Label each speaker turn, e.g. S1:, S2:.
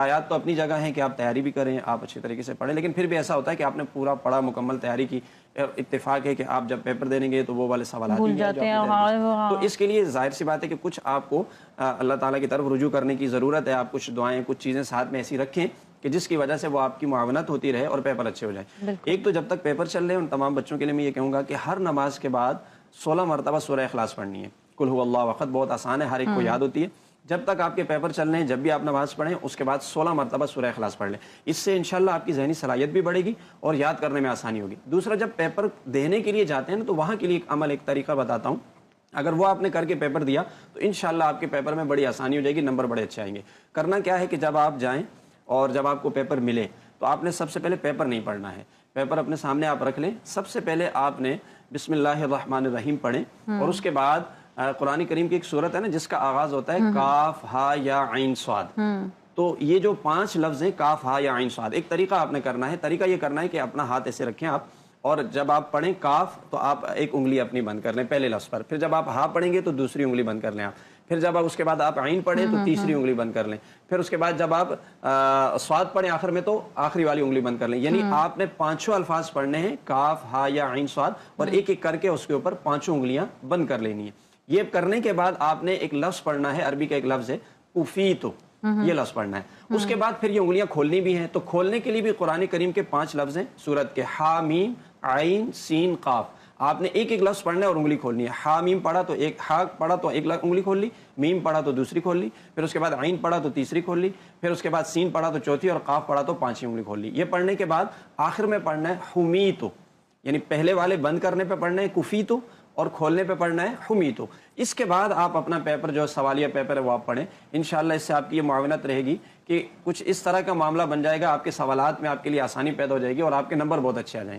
S1: آیات تو اپنی جگہ ہیں کہ آپ تیاری بھی کریں، آپ اچھے طریقے سے پڑھیں، لیکن پھر بھی ایسا ہوتا ہے کہ آپ نے پورا پڑھا، مکمل تیاری کی، اتفاق ہے کہ آپ جب پیپر دینے گے تو وہ والے سوالات ہی
S2: بھول
S1: ہیں جو
S2: جاتے
S1: آپ
S2: ہیں،
S1: نے تیاری کی۔
S2: ہاں
S1: تو
S2: ہاں۔
S1: اس کے لیے ظاہر سی بات ہے کہ کچھ آپ کو اللہ تعالیٰ کی طرف رجوع کرنے کی ضرورت ہے، آپ کچھ دعائیں، کچھ چیزیں ساتھ میں ایسی رکھیں کہ جس کی وجہ سے وہ آپ کی معاونت ہوتی رہے اور پیپر اچھے ہو جائیں۔
S2: بالکل
S1: ایک تو جب تک پیپر چل رہے ہیں ان تمام بچوں کے لیے میں یہ کہوں گا کہ ہر نماز کے بعد 16 مرتبہ سورہ اخلاص پڑھنی ہے۔ قل هو اللہ احد بہت آسان ہے، ہر ایک کو یاد ہوتی ہے۔ جب تک آپ کے پیپر چل رہے ہیں، جب بھی آپ نماز پڑھیں اس کے بعد 16 مرتبہ سورہ اخلاص پڑھ لیں۔ اس سے انشاءاللہ آپ کی ذہنی صلاحیت بھی بڑھے گی اور یاد کرنے میں آسانی ہوگی۔ دوسرا، جب پیپر دینے کے لیے جاتے ہیں نا تو وہاں کے لیے ایک عمل، ایک طریقہ بتاتا ہوں۔ اگر وہ آپ نے کر کے پیپر دیا تو انشاءاللہ آپ کے پیپر میں بڑی آسانی ہو جائے گی، نمبر بڑے اچھے آئیں گے۔ کرنا کیا ہے کہ جب آپ جائیں اور جب آپ کو پیپر ملے تو آپ نے سب سے پہلے پیپر نہیں پڑھنا ہے، پیپر اپنے سامنے آپ رکھ لیں۔ سب سے پہلے آپ نے بسم اللہ الرحمن الرحیم پڑھیں اور اس کے بعد قرآن کریم کی ایک سورت ہے نا جس کا آغاز ہوتا ہے کاف ہا یا عین صاد۔ تو یہ جو 5 لفظ ہیں کاف ہا یا عین صاد، ایک طریقہ آپ نے کرنا ہے۔ طریقہ یہ کرنا ہے کہ اپنا ہاتھ ایسے رکھیں آپ، اور جب آپ پڑھیں کاف تو آپ ایک انگلی اپنی بند کر لیں پہلے لفظ پر، پھر جب آپ ہا پڑھیں گے تو دوسری انگلی بند کر لیں آپ، پھر جب آپ اس کے بعد آپ عین پڑھیں تو تیسری انگلی بند کر لیں، پھر اس کے بعد جب آپ صاد پڑھیں آخر میں تو آخری والی انگلی بند کر لیں۔ یعنی آپ نے 5 الفاظ پڑھنے ہیں کاف ہا یا عین صاد، اور ایک ایک کر کے اس کے اوپر 5 انگلیاں بند کر لینی ہیں۔ یہ کرنے کے بعد آپ نے ایک لفظ پڑھنا ہے، عربی کا ایک لفظ ہے اوفیتو، یہ لفظ پڑھنا ہے۔ اس کے بعد پھر یہ انگلیاں کھولنی بھی ہیں، تو کھولنے کے لیے بھی قرآن کریم کے 5 لفظ ہیں سورت کے، ہا میم عین سین قاف۔ آپ نے ایک ایک لفظ پڑھنا ہے اور انگلی کھولنی ہے۔ ہا میم پڑھا تو ایک، ہا پڑھا تو ایک انگلی کھول لی، میم پڑھا تو دوسری کھول لی، پھر اس کے بعد عین پڑھا تو تیسری کھول لی، پھر اس کے بعد سین پڑھا تو چوتھی، اور قاف پڑھا تو 5ویں انگلی کھول لی۔ یہ پڑھنے کے بعد آخر میں پڑھنا ہے حمیتو، یعنی پہلے والے بند کرنے پہ پڑھنا ہے کفیتو اور کھولنے پہ پڑھنا ہے حمیتو۔ اس کے بعد آپ اپنا پیپر جو سوالیہ پیپر ہے وہ آپ پڑھیں۔ انشاءاللہ اس سے آپ کی یہ معاونت رہے گی کہ کچھ اس طرح کا معاملہ بن جائے گا، آپ کے سوالات میں آپ کے لیے آسانی پیدا ہو جائے گی اور آپ کے نمبر بہت اچھے آ جائیں گے۔